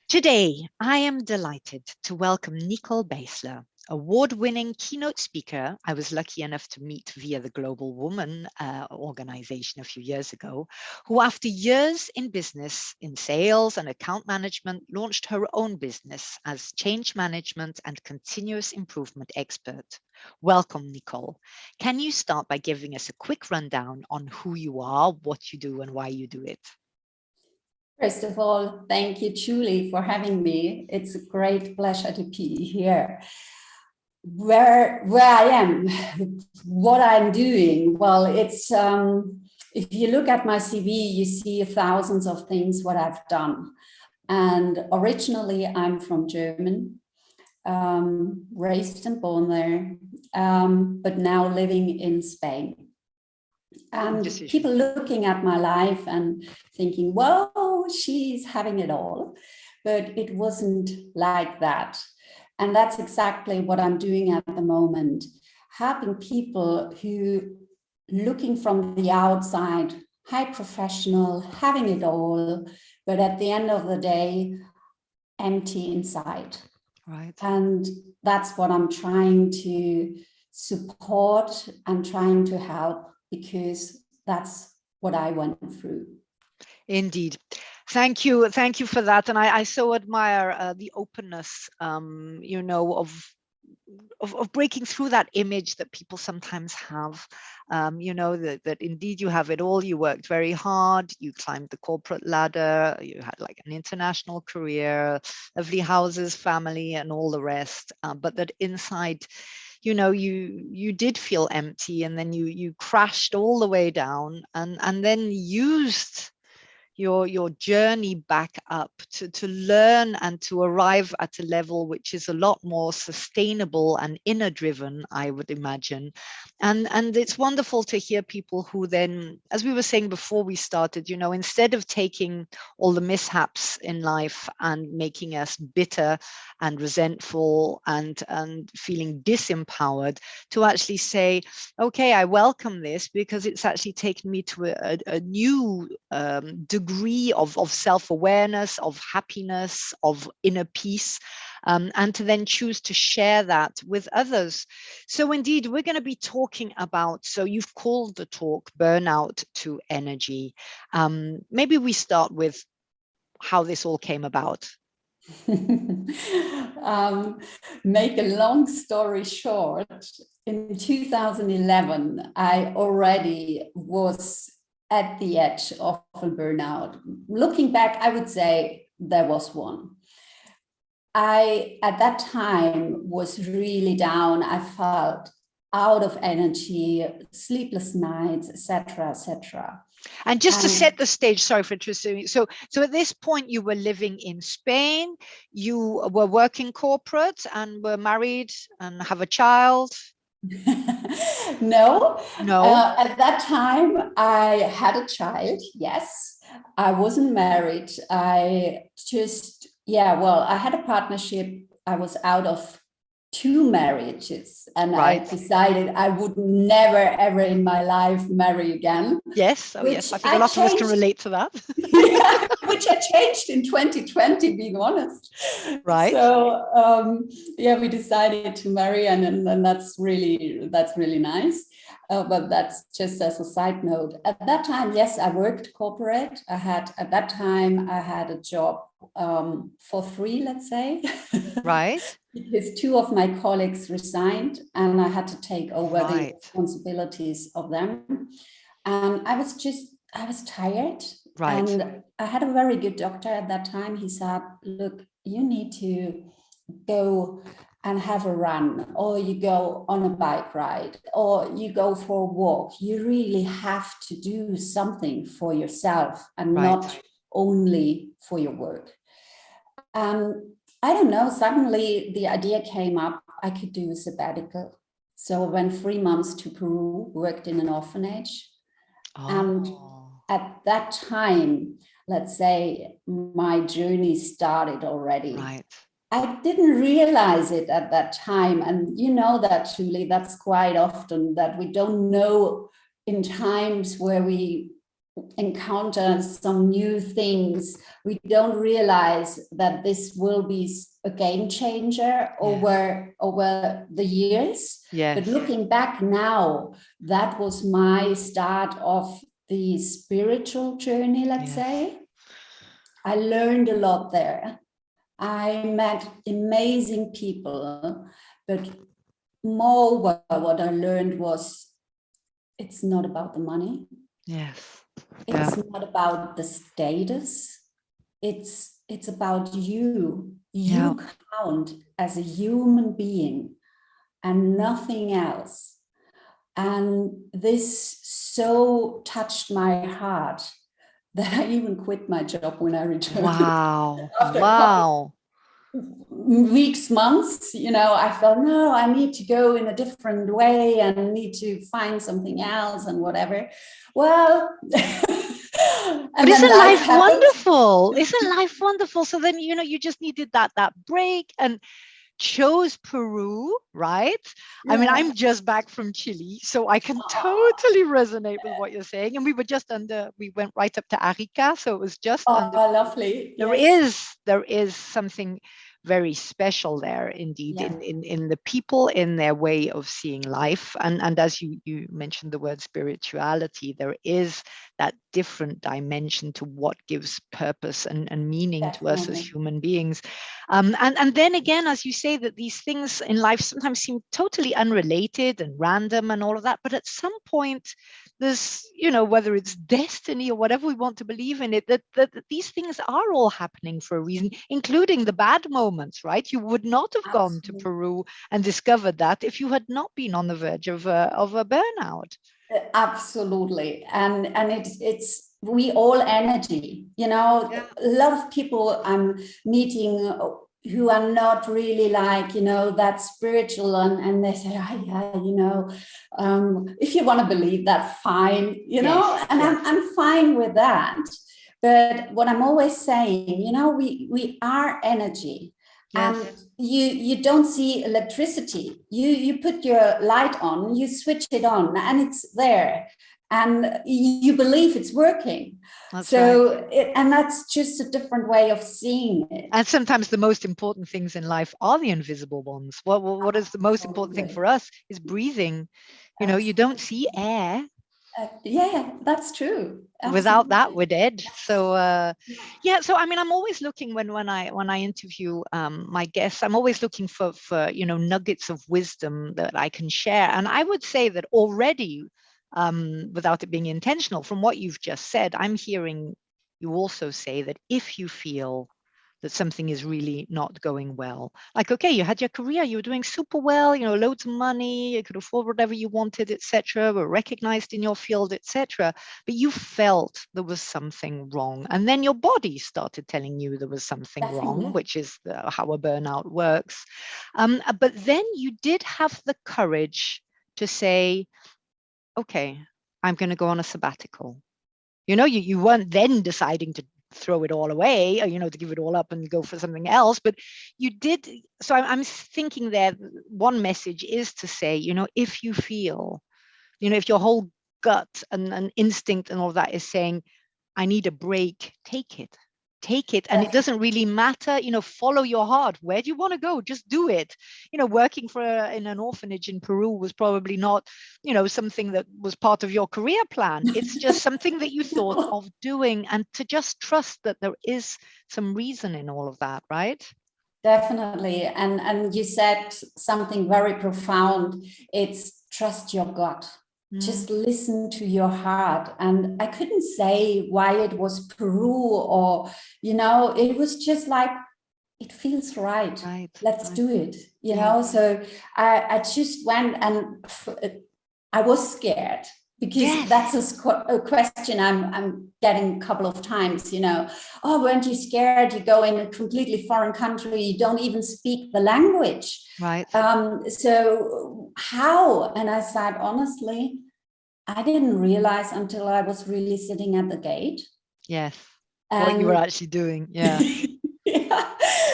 Today, I am delighted to welcome Nicole Beissler, award-winning keynote speaker I was lucky enough to meet via the Global Woman organization a few years ago, who after years in business, in sales and account management, launched her own business as change management and continuous improvement expert. Welcome, Nicole. Can you start by giving us a quick rundown on who you are, what you do, and why you do it? First of all, thank you, Julie, for having me. It's a great pleasure to be here. Where I am, what I'm doing, well, it's if you look at my CV, you see thousands of things what I've done. And originally, I'm from Germany, raised and born there, but now living in Spain. And people looking at my life and thinking, whoa, she's having it all. But it wasn't like that. And that's exactly what I'm doing at the moment, helping people who looking from the outside, high professional, having it all, but at the end of the day, empty inside. Right. And that's what I'm trying to support and trying to help, because that's what I went through. Indeed. Thank you for that. And I so admire the openness, of breaking through that image that people sometimes have, that indeed you have it all. You worked very hard, you climbed the corporate ladder, you had like an international career, lovely houses, family, and all the rest. But that inside, you did feel empty, and then you crashed all the way down, and then used your journey back up to learn and to arrive at a level which is a lot more sustainable and inner driven, I would imagine. And it's wonderful to hear people who then, as we were saying before we started, instead of taking all the mishaps in life and making us bitter and resentful and feeling disempowered, to actually say, okay, I welcome this because it's actually taken me to a new degree of self-awareness, of happiness, of inner peace, and to then choose to share that with others. So indeed, we're going to be talking about, so you've called the talk Burnout to Energy. Maybe we start with how this all came about. Make a long story short, in 2011, I already was at the edge of a burnout. Looking back, I would say there was one. I, at that time, was really down. I felt out of energy, sleepless nights, etc., etc. And just to set the stage, sorry for interrupting. So at this point, you were living in Spain, you were working corporate and were married and have a child. No. At that time, I had a child. Yes, I wasn't married. I had a partnership. I was out of 2 marriages, and I decided I would never ever in my life marry again. Yes, yes, I think a lot of us can relate to that. Which I changed in 2020, being honest. Right. So we decided to marry, and that's really nice. But that's just as a side note. At that time, yes, I worked corporate. At that time I had a job for free, let's say. Right. Because 2 of my colleagues resigned, and I had to take over the responsibilities of them. And I was tired. Right. And I had a very good doctor at that time. He said, look, you need to go and have a run, or you go on a bike ride, or you go for a walk. You really have to do something for yourself and not only for your work. I don't know, suddenly the idea came up, I could do a sabbatical. So I went 3 months to Peru, worked in an orphanage. And at that time, let's say, my journey started already. Right. I didn't realize it at that time. And you know that, Julie, that's quite often that we don't know in times where we encounter some new things, we don't realize that this will be a game changer over the years. Yes. But looking back now, that was my start of the spiritual journey, let's say. I learned a lot there. I met amazing people, but moreover, what I learned was it's not about the money. Yes. It's not about the status. It's about you. You count as a human being and nothing else. And this so touched my heart that I even quit my job when I returned. Wow. After a couple weeks, months, I felt, no, I need to go in a different way and need to find something else and whatever. Well, but isn't life wonderful? Isn't life wonderful? So then, you just needed that break and chose Peru, right? Yeah. I mean, I'm just back from Chile, so I can totally resonate with what you're saying. And we went right up to Arica, so it was just under. Lovely. There is something very special there indeed, in the people, in their way of seeing life. And as you mentioned the word spirituality, there is that different dimension to what gives purpose and meaning to us as human beings. And then again, as you say, that these things in life sometimes seem totally unrelated and random and all of that, but at some point there's, whether it's destiny or whatever we want to believe in it, that these things are all happening for a reason, including the bad moments, right? You would not have gone to Peru and discovered that if you had not been on the verge of a burnout. Absolutely. And it's we all energy, a lot of people I'm meeting who are not really like, that spiritual, and they say, if you want to believe that, fine, and I'm fine with that. But what I'm always saying, we are energy. Yes. And you don't see electricity. You put your light on, you switch it on, and it's there. And you believe it's working. That's right. And that's just a different way of seeing it. And sometimes the most important things in life are the invisible ones. What is the most important thing for us is breathing. You don't see air. That's true. Absolutely. Without that, we're dead. So so I mean, I'm always looking when I interview my guests, I'm always looking for nuggets of wisdom that I can share. And I would say that already, without it being intentional, from what you've just said, I'm hearing you also say that if you feel that something is really not going well, like, okay, you had your career, you were doing super well, loads of money, you could afford whatever you wanted, etc., were recognized in your field, etc., but you felt there was something wrong, and then your body started telling you there was something wrong, which is how a burnout works. But then you did have the courage to say, okay, I'm going to go on a sabbatical. You weren't then deciding to throw it all away, or, to give it all up and go for something else, but you did. So I'm thinking there, one message is to say, if you feel, if your whole gut and instinct and all that is saying, I need a break, take it. And it doesn't really matter, follow your heart. Where do you want to go? Just do it. Working in an orphanage in Peru was probably not, something that was part of your career plan. It's just something that you thought of doing, and to just trust that there is some reason in all of that, right? Definitely. And you said something very profound. It's trust your gut. Just listen to your heart. And I couldn't say why it was Peru, or, it was just like, it feels right. Let's do it, So I just went, and I was scared, because that's a question I'm getting a couple of times, oh, weren't you scared? You go in a completely foreign country, you don't even speak the language. Right. So how? And I said, honestly, I didn't realize until I was really sitting at the gate. Yes. What you were actually doing. Yeah.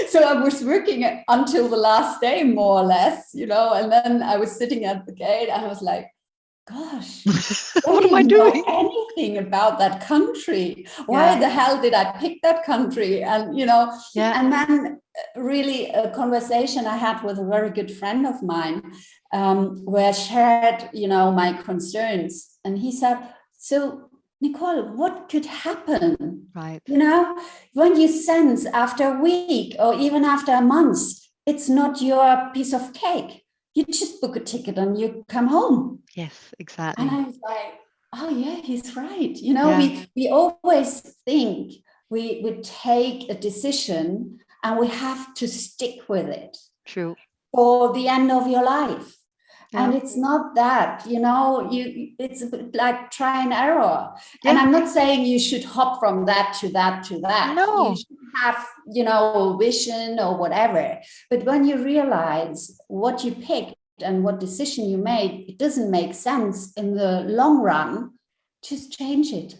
So I was working until the last day, more or less, and then I was sitting at the gate, and I was like, gosh, What don't am I even know doing? anything about that country. Why Yeah. the hell did I pick that country? And, Yeah. and then really a conversation I had with a very good friend of mine, where I shared, my concerns. And he said, so Nicole, what could happen? Right. When you sense after a week or even after a month, it's not your piece of cake. You just book a ticket and you come home. Yes, And exactly. I was like, oh yeah, he's right. Yeah. We always think we take a decision and we have to stick with it True. for the end of your life. Yeah. And it's not that, it's a bit like try and error. And Yeah. I'm not saying you should hop from that to that to that. You No. should have, a vision or whatever. But when you realize what you picked and what decision you made, it doesn't make sense in the long run, just change it.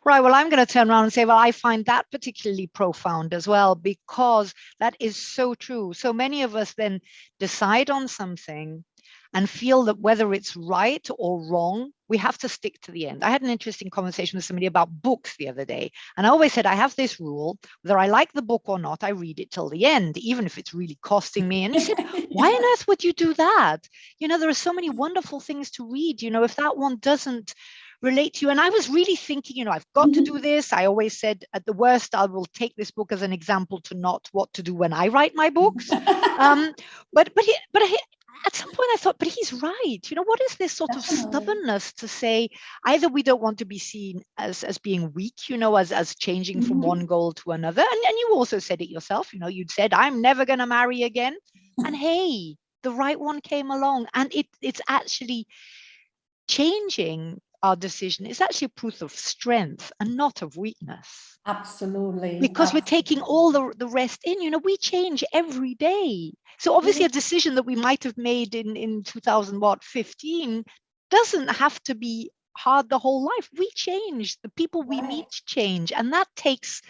Right. Well, I'm going to turn around and say, well, I find that particularly profound as well, because that is so true. So many of us then decide on something and feel that whether it's right or wrong, we have to stick to the end. I had an interesting conversation with somebody about books the other day. And I always said, I have this rule, whether I like the book or not, I read it till the end, even if it's really costing me. And she said, why on earth would you do that? There are so many wonderful things to read. If that one doesn't relate to you. And I was really thinking, I've got to do this. I always said, at the worst, I will take this book as an example to not what to do when I write my books. But at some point I thought, but he's right. What is this sort of stubbornness to say either we don't want to be seen as being weak, as changing from one goal to another. And you also said it yourself, you'd said, I'm never going to marry again. And hey, the right one came along, and it's actually changing our decision. It's actually a proof of strength and not of weakness. Absolutely. Because we're taking all the rest in. We change every day. So obviously a decision that we might have made in 2015 doesn't have to be hard the whole life. We change. The people we meet change. And that takes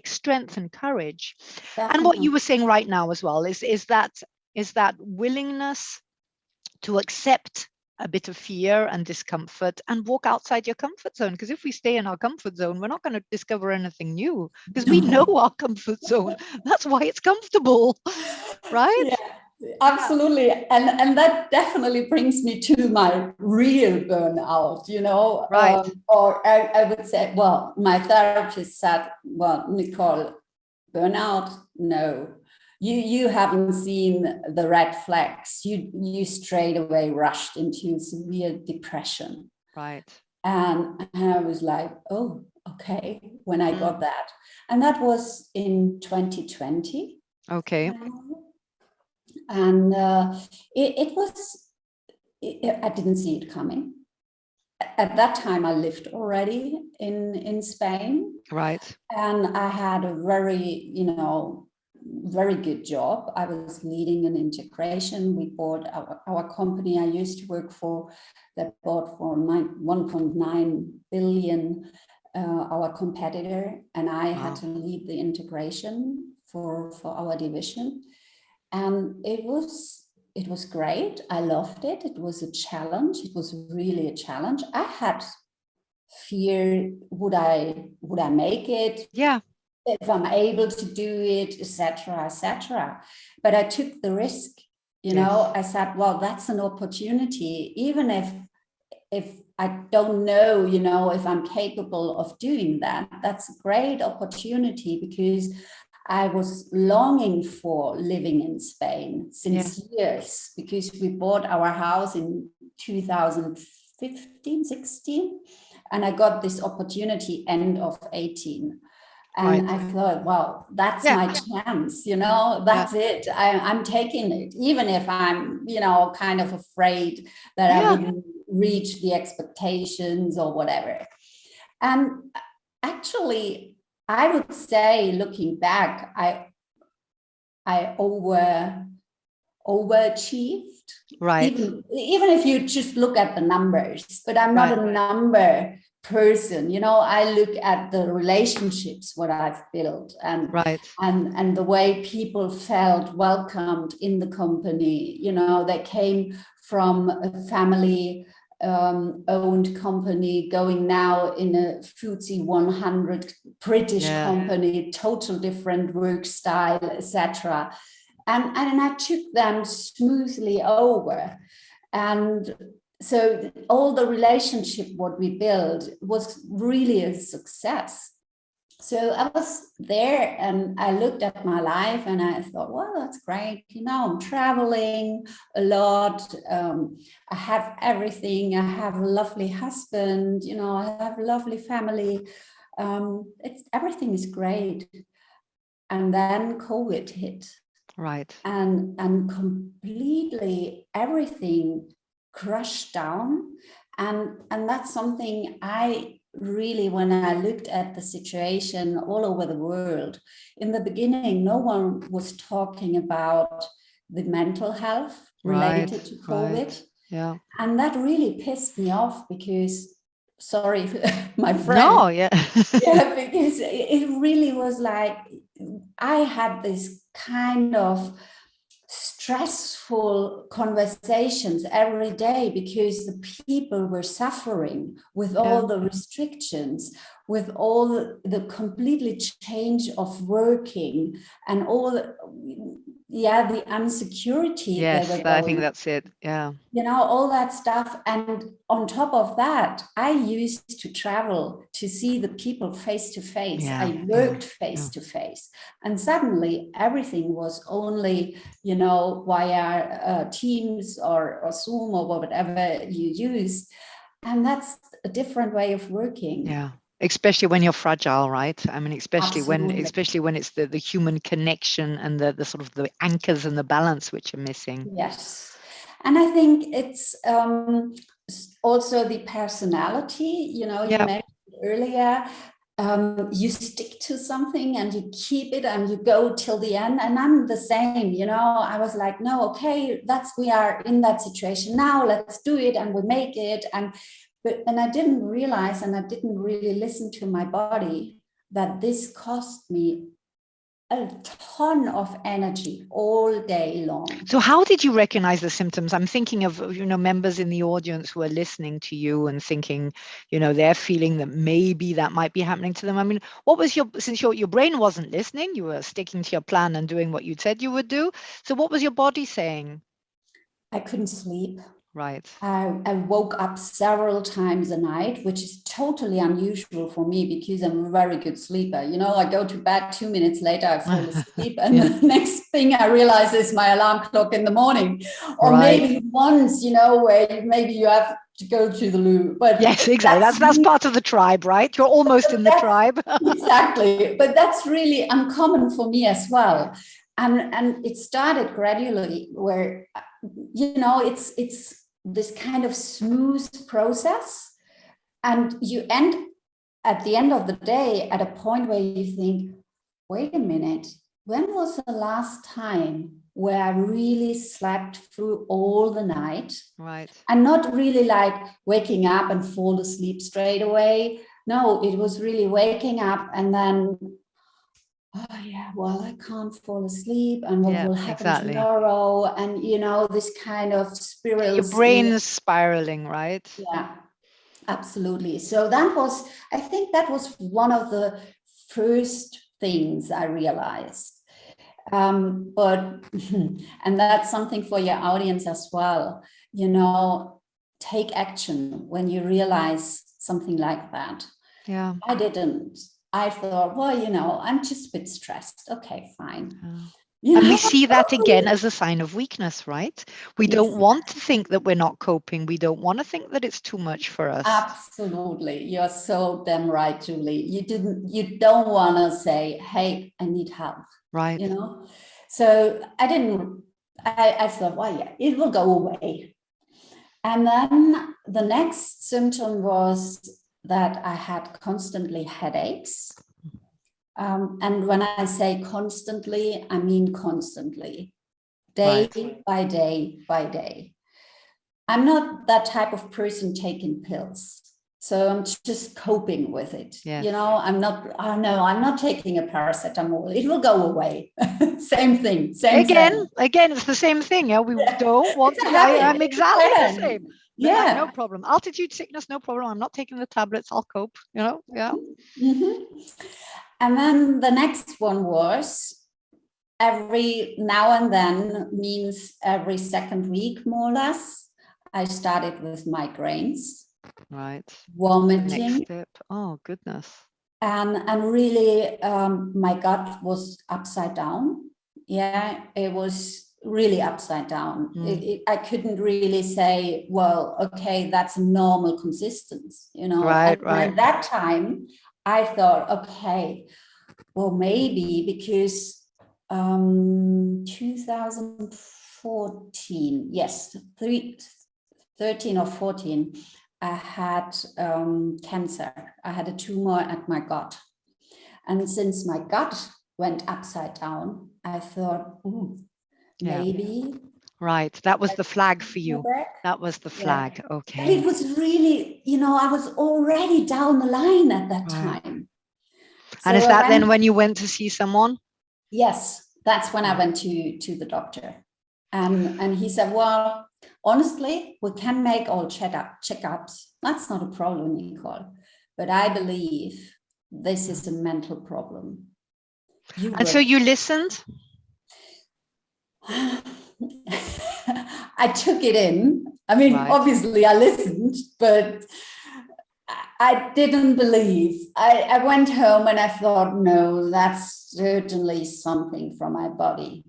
strength and courage. Definitely. And what you were saying right now as well is that willingness to accept a bit of fear and discomfort and walk outside your comfort zone. Because if we stay in our comfort zone, we're not going to discover anything new, because we know our comfort zone. That's why it's comfortable, right? Yeah, absolutely. And that definitely brings me to my real burnout, Right. Or I would say, well, my therapist said, well, Nicole, burnout, no. You haven't seen the red flags. You straight away rushed into severe depression. Right. And I was like, oh, okay, when I got that. And that was in 2020. Okay. And it was, I didn't see it coming. At that time, I lived already in Spain. Right. And I had a very, very good job. I was leading an integration. We bought our company I used to work for, that bought for 1.9 billion our competitor, and I had to lead the integration for our division. And it was great. I loved it. It was a challenge. It was really a challenge. I had fear, would I make it? Yeah. If I'm able to do it, etc., etc. But I took the risk. I said, well, that's an opportunity, even if I don't know, if I'm capable of doing that. That's a great opportunity, because I was longing for living in Spain since years, because we bought our house in 2015, 16, and I got this opportunity end of 18. And I thought, wow, that's my chance, that's it. I'm taking it, even if I'm, kind of afraid that I wouldn't reach the expectations or whatever. And actually, I would say, looking back, I overachieved. Right. Even if you just look at the numbers, but I'm not a number person. I look at the relationships, what I've built, and the way people felt welcomed in the company. They came from a family owned company going now in a FTSE 100 British company, total different work style, etc. And I took them smoothly over. And so all the relationship what we built was really a success. So I was there and I looked at my life and I thought, well, that's great. I'm traveling a lot. I have everything. I have a lovely husband. I have a lovely family. Everything is great. And then COVID hit. Right. And completely everything crushed down. And that's something I really, when I looked at the situation all over the world, in the beginning, no one was talking about the mental health related to COVID. Right. Yeah. And that really pissed me off because, sorry, my friend. No, yeah. Yeah, because it really was like, I had this kind of stressful conversations every day because the people were suffering with all the restrictions, with all the completely change of working and all the insecurity. Yes, I think that's it. Yeah. All that stuff. And on top of that, I used to travel to see the people face to face. I worked face to face. And suddenly everything was only, via Teams or Zoom or whatever you use. And that's a different way of working. Yeah. Especially when you're fragile, right? I mean, especially Absolutely. when it's the human connection and the sort of the anchors and the balance which are missing. Yes. And I think it's also the personality, you mentioned earlier, you stick to something and you keep it and you go till the end. And I'm the same, I was like, no, okay, we are in that situation now, let's do it and we make it. And I didn't realize, and I didn't really listen to my body, that this cost me a ton of energy all day long. So how did you recognize the symptoms? I'm thinking of, members in the audience who are listening to you and thinking, they're feeling that maybe that might be happening to them. I mean, what was since your brain wasn't listening, you were sticking to your plan and doing what you said you would do. So what was your body saying? I couldn't sleep. Right. I woke up several times a night, which is totally unusual for me because I'm a very good sleeper. I go to bed 2 minutes later, I fall asleep. And the next thing I realize is my alarm clock in the morning. Or maybe once, where maybe you have to go to the loo. But yes, exactly. That's part of the tribe, right? You're almost in the tribe. Exactly. But that's really uncommon for me as well. And it started gradually where, it's this kind of smooth process. And you end at the end of the day at a point where you think, wait a minute, when was the last time where I really slept through all the night? Right. And not really like waking up and fall asleep straight away. No, it was really waking up and then, oh yeah, well, I can't fall asleep, and what will happen tomorrow? And this kind of spiral. Your brain is spiraling, right? Yeah, absolutely. So I think that was one of the first things I realized. But and that's something for your audience as well. Take action when you realize something like that. Yeah, I didn't. I thought, well, I'm just a bit stressed. Okay, fine. And we see that again as a sign of weakness, right? We don't want to think that we're not coping. We don't want to think that it's too much for us. Absolutely. You're so damn right, Julie. You don't want to say, hey, I need help. Right. So I thought, well, yeah, it will go away. And then the next symptom was that I had constantly headaches. And when I say constantly, I mean constantly, day by day by day. I'm not that type of person taking pills. So I'm just coping with it. Yes. I'm not taking a paracetamol. It will go away. Same thing. Again, it's the same thing. Yeah, we don't want to. I'm exactly the same. Yeah. No problem. Altitude sickness, no problem. I'm not taking the tablets. I'll cope, Yeah. Mm-hmm. And then the next one was every now and then, means every second week, more or less, I started with migraines. Right. Vomiting. Next step. Oh, goodness. And really, my gut was upside down. Yeah, it was really upside down. I couldn't really say, well, okay, that's a normal consistence, Right. At that time, I thought, okay, well, maybe because 2014, yes, 13 or 14, I had cancer. I had a tumor at my gut. And since my gut went upside down, I thought, maybe. Right. That was the flag for you. That was the flag. Yeah. Okay. But it was really, I was already down the line at that time. And is that then when you went to see someone? Yes, that's when I went to the doctor. And he said, well, honestly, we can make all checkups. That's not a problem, Nicole. But I believe this is a mental problem. So you listened? I took it in. I mean, obviously I listened, but I didn't believe. I went home and I thought, no, that's certainly something from my body.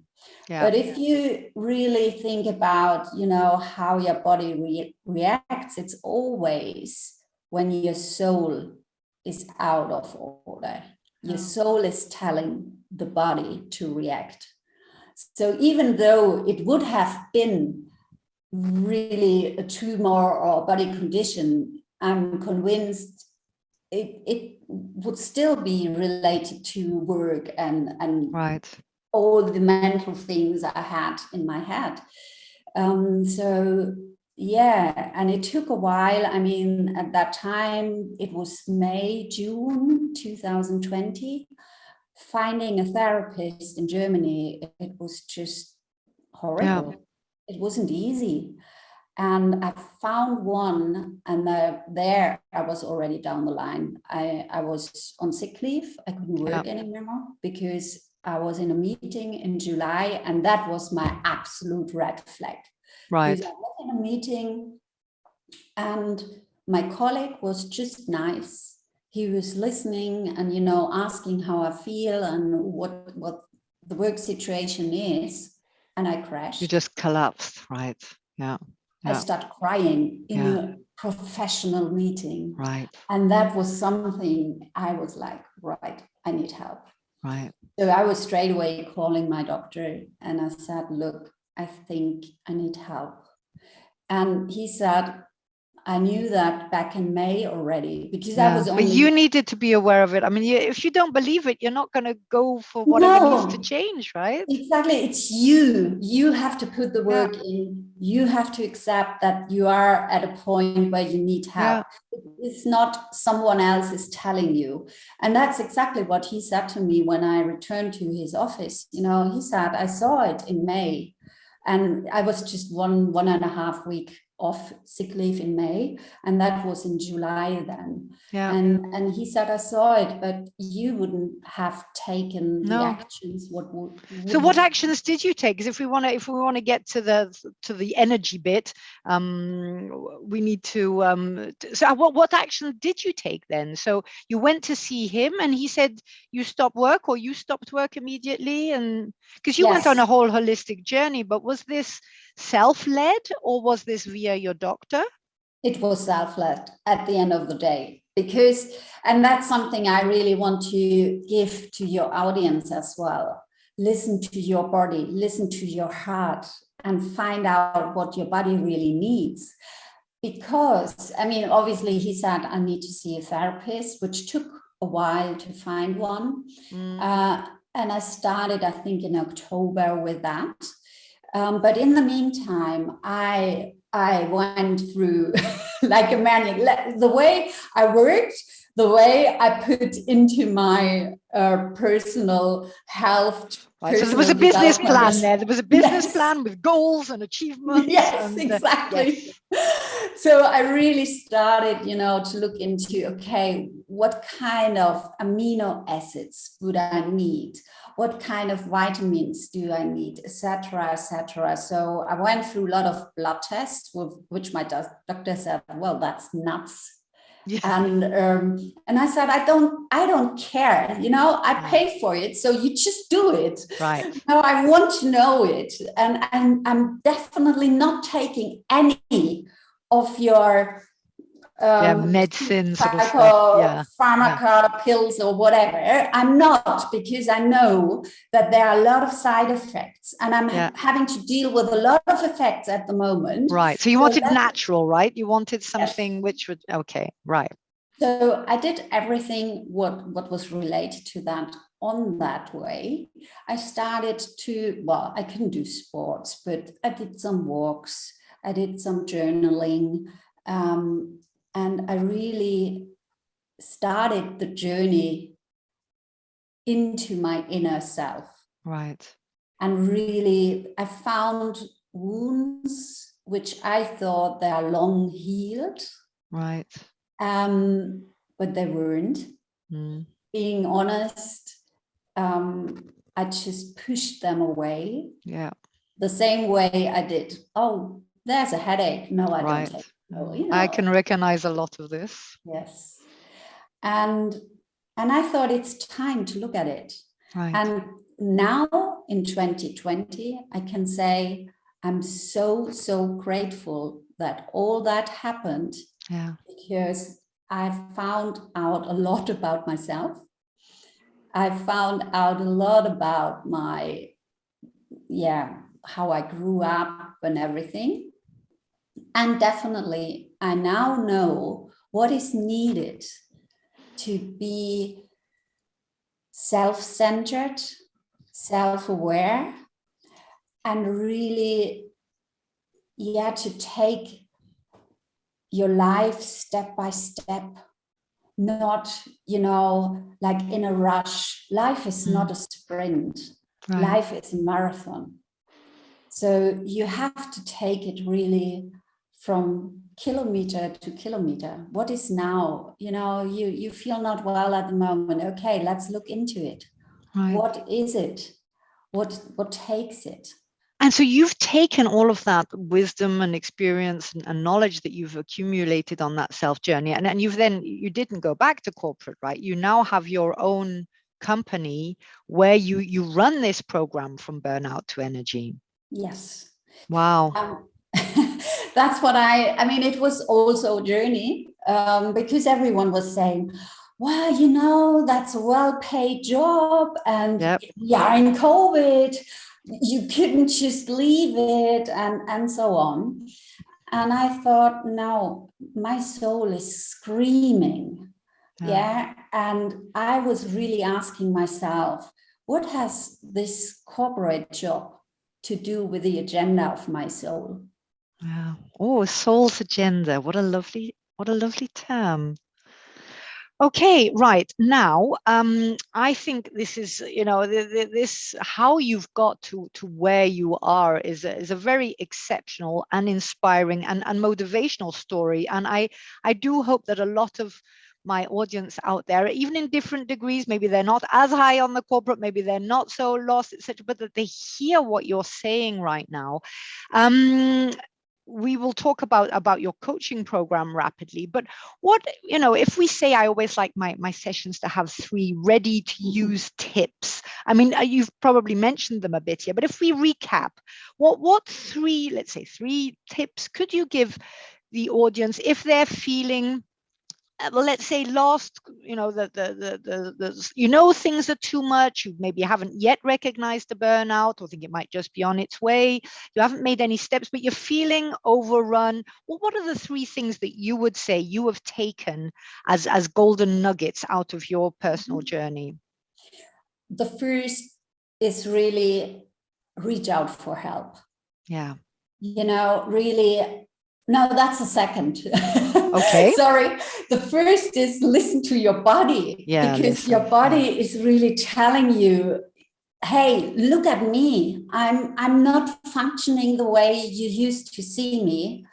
Yeah. But if you really think about, how your body reacts, it's always when your soul is out of order. Your soul is telling the body to react. So even though it would have been really a tumor or body condition, I'm convinced it would still be related to work and all the mental things I had in my head. So yeah, and it took a while. I mean, at that time, it was June 2020. Finding a therapist in Germany, it was just horrible. Yeah. It wasn't easy. And I found one, and there I was already down the line. I was on sick leave. I couldn't work anymore because I was in a meeting in July, and that was my absolute red flag. Right. Because I was in a meeting, and my colleague was just nice. He was listening and, asking how I feel and what the work situation is. And I crashed. You just collapsed, right? Yeah. I started crying in a professional meeting. Right. And that was something I was like, right, I need help. Right. So I was straight away calling my doctor and I said, look, I think I need help. And he said, I knew that back in May already because I was only... But you needed to be aware of it. I mean, if you don't believe it, you're not going to go for whatever needs to change, right? Exactly. It's you. You have to put the work in. You have to accept that you are at a point where you need help. It's not someone else is telling you. And that's exactly what he said to me when I returned to his office. He said, I saw it in May. And I was just one and a half week off sick leave in May, and that was in July then. Yeah. And he said, I saw it, but you wouldn't have taken the actions. So what actions did you take? Because if we want to get to the energy bit, we need to. So what action did you take then? So you went to see him, and he said you stopped work, or you stopped work immediately, and because you went on a whole holistic journey. But was this self-led, or was this via your doctor? It was self-led at the end of the day, and that's something I really want to give to your audience as well. Listen to your body, listen to your heart, and find out what your body really needs. Because, I mean, obviously he said, I need to see a therapist, which took a while to find one. And I started, I think, in October with that. But in the meantime, I went through like a maniac. The way I worked, the way I put into my personal health Right. So there was a business plan there. There was a business plan with goals and achievements. Yes, and, exactly. yes. So I really started, to look into, okay, what kind of amino acids would I need? What kind of vitamins do I need, etc., etc. So I went through a lot of blood tests, which my doctor said, well, that's nuts. Yeah. And I said, I don't care, I pay for it, so you just do it. Right. No, I want to know it, and I'm definitely not taking any of your medicine sort of stuff. pharmaca pills or whatever. I'm not, because I know that there are a lot of side effects, and I'm having to deal with a lot of effects at the moment. Right. So you wanted natural, right? You wanted something which would, okay, right. So I did everything what was related to that on that way. I started to, I couldn't do sports, but I did some walks, I did some journaling, and I really started the journey into my inner self. Right. And really, I found wounds which I thought they are long healed. Right. But they weren't. Being honest, I just pushed them away. Yeah. The same way I did. Oh, there's a headache. No, I don't take it. No, I can recognize a lot of this. Yes. And I thought it's time to look at it. Right. And now in 2020, I can say I'm so, so grateful that all that happened. Yeah. Because I found out a lot about myself. I found out a lot about my, how I grew up and everything. And definitely, I now know what is needed to be self-centered, self-aware, and really, to take your life step by step, not, like in a rush. Life is not a sprint. Right. Life is a marathon. So you have to take it really from kilometer to kilometer. What is now? You feel not well at the moment. Okay, let's look into it. Right. What is it? What takes it? And so you've taken all of that wisdom and experience and knowledge that you've accumulated on that self journey, and you didn't go back to corporate, right? You now have your own company where you run this program from burnout to energy. Yes. Wow. That's what I mean, it was also a journey, because everyone was saying, well, that's a well-paid job, and we are in COVID. You couldn't just leave it, and so on. And I thought, no, my soul is screaming. And I was really asking myself, what has this corporate job to do with the agenda of my soul? Yeah. Oh, soul's agenda. What a lovely term. Okay, right. Now, I think this is, this how you've got to where you are is a very exceptional and inspiring and motivational story. And I do hope that a lot of my audience out there, even in different degrees, maybe they're not as high on the corporate, maybe they're not so lost, etc., but that they hear what you're saying right now. We will talk about your coaching program rapidly, but what, if we say, I always like my sessions to have 3 ready to use tips. I mean, you've probably mentioned them a bit here, but if we recap, what 3, let's say 3 tips could you give the audience if they're feeling, well, let's say lost, things are too much, you maybe haven't yet recognized the burnout, or think it might just be on its way, you haven't made any steps, but you're feeling overrun. Well, what are the 3 things that you would say you have taken as golden nuggets out of your personal journey? The first is really reach out for help. Yeah. Really. No, that's the second. Okay. Sorry. The first is listen to your body, because your body is really telling you hey, look at me. I'm not functioning the way you used to see me.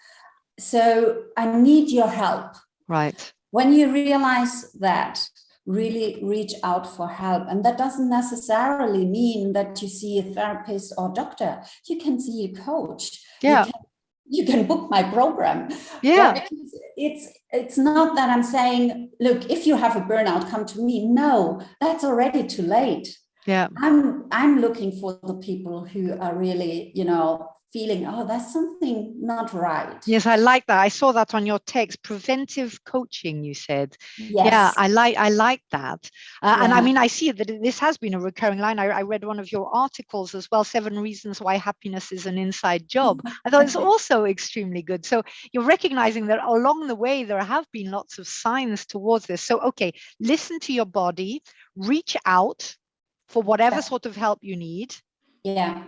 So I need your help. Right. When you realize that, really reach out for help. And that doesn't necessarily mean that you see a therapist or doctor. You can see a coach. Yeah. You can book my program. Yeah. Because it's not that I'm saying, look, if you have a burnout, come to me. No, that's already too late. Yeah. I'm looking for the people who are really, feeling, oh, there's something not right. Yes, I like that. I saw that on your text. Preventive coaching, you said. Yeah, Yes. I like that. And I Yeah. mean, I see that this has been a recurring line. I read one of your articles as well, 7 Reasons Why Happiness is an Inside Job. I thought it's also extremely good. So you're recognizing that along the way, there have been lots of signs towards this. So, okay, listen to your body, reach out for whatever sort of help you need. Yeah.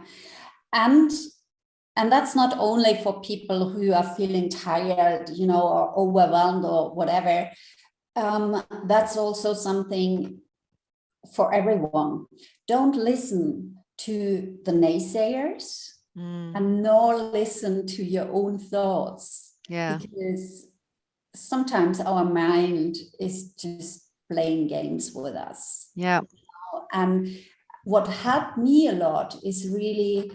And that's not only for people who are feeling tired, or overwhelmed or whatever. That's also something for everyone. Don't listen to the naysayers and nor listen to your own thoughts. Yeah. Because sometimes our mind is just playing games with us. Yeah. And what helped me a lot is really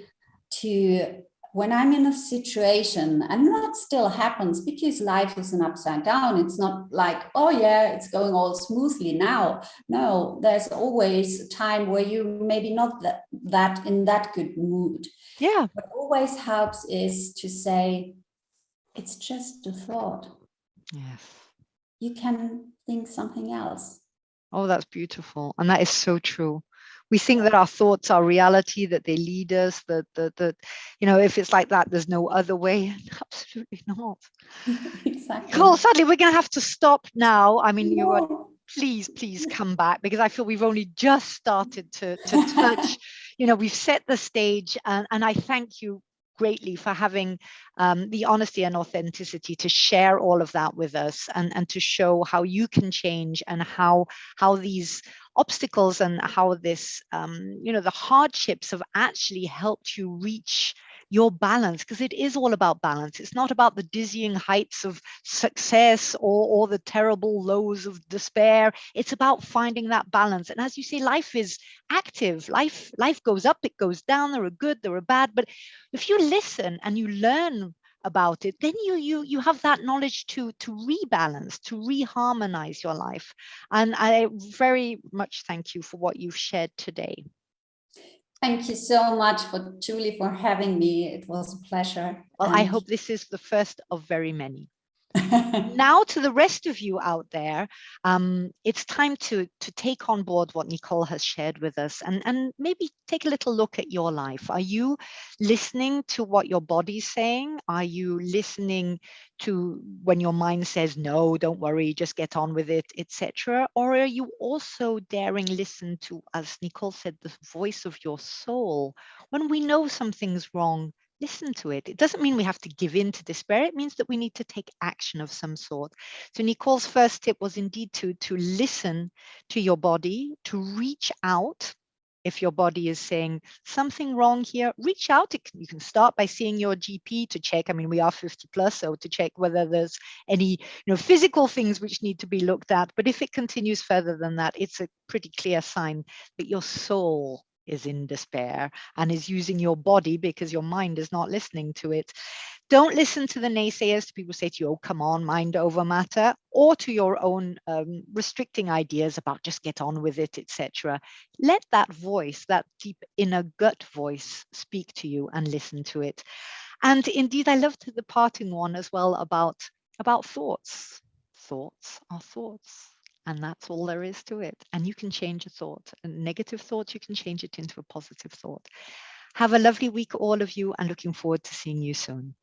to, when I'm in a situation, and that still happens because life is an upside down. It's not like, oh yeah, it's going all smoothly now. No, there's always a time where you maybe not that in that good mood. Yeah. What always helps is to say, it's just a thought. Yes. You can think something else. Oh, that's beautiful. And that is so true. We think that our thoughts are reality, that they lead us, that if it's like that, there's no other way. Absolutely not. Exactly. Cool. Sadly, we're going to have to stop now. I mean, you are, No. please come back, because I feel we've only just started to touch, we've set the stage, and I thank you greatly for having the honesty and authenticity to share all of that with us, and to show how you can change, and how these obstacles and how this the hardships have actually helped you reach your balance, because it is all about balance. It's not about the dizzying heights of success or the terrible lows of despair. It's about finding that balance. And as you say, life is active. Life goes up, it goes down. There are good, there are bad. But if you listen and you learn about it, then you have that knowledge to rebalance, to reharmonize your life. And I very much thank you for what you've shared today. Thank you so much Julie, for having me. It was a pleasure. Well, I hope this is the first of very many. Now, to the rest of you out there, it's time to take on board what Nicole has shared with us, and maybe take a little look at your life. Are you listening to what your body's saying? Are you listening to when your mind says, no, don't worry, just get on with it, etc.? Or are you also daring listen to, as Nicole said, the voice of your soul? When we know something's wrong, listen to it. It doesn't mean we have to give in to despair. It means that we need to take action of some sort. So Nicole's first tip was indeed to listen to your body, to reach out. If your body is saying something wrong here, reach out. You can start by seeing your GP to check. I mean, we are 50 plus, so to check whether there's any physical things which need to be looked at. But if it continues further than that, it's a pretty clear sign that your soul is in despair and is using your body because your mind is not listening to it. Don't listen to the naysayers, to people who say to you, oh, come on, mind over matter, or to your own restricting ideas about just get on with it, etc. Let that voice, that deep inner gut voice, speak to you and listen to it. And indeed, I loved the parting one as well about thoughts. Thoughts are thoughts. And that's all there is to it. And you can change a thought. A negative thought, you can change it into a positive thought. Have a lovely week, all of you, and looking forward to seeing you soon.